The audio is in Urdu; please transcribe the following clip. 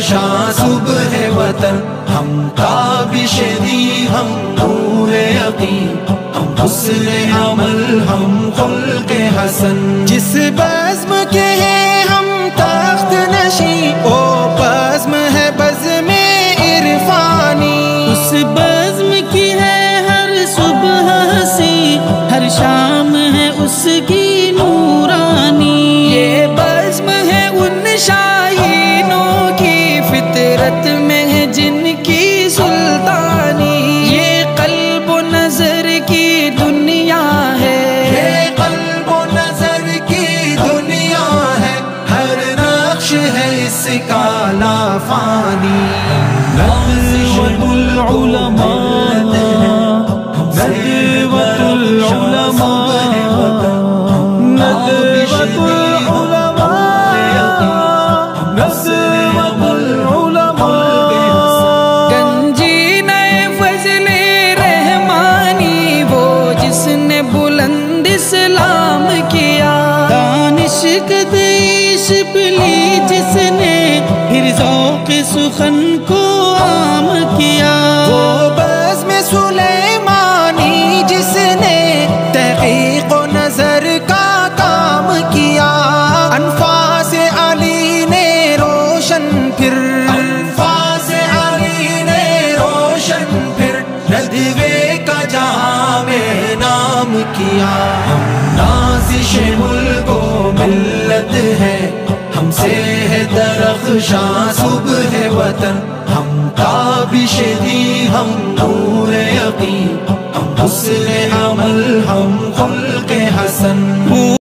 درخشاں صبح وطن، ہم تابش دی ہم نور یقین، ہم حسن عمل ہم خلق حسن، جس بزم کے ہیں ہم تخت نشیں، او بزم ہے بزم عرفانی، اس بزم کی ہے ہر صبح ہنسی، ہر شام ہے اس کی نورانی، یہ بزم ہے ان شاہینوں کی فطرت میں ہے جن کی سلطانی، یہ قلب و نظر کی دنیا ہے، یہ قلب و نظر کی دنیا ہے، ہر نقش ہے اس کا لافانی، ندوۃ العلماء ندوۃ العلماء ندوۃ العلماء ندوۃ العلماء، گنجینہ فضل رحمانی وہ جس نے بلند اسلام کیا، دانش قدی شبلی جس نے پھر ذوق سخن کو عام کیا، وہ بزم سلیمانی جس نے تحقیق و نظر کا کام کیا، انفاس علی نے روشن پھر، انفاس علی نے روشن پھر ندوے کا جہاں میں نام کیا، ہم نازش ملک و ملت ہے، ہم سے ہے درخشاں صبح وطن، ہم تابش دی ہم نور یقین، ہم حسن عمل ہم خلق حسن۔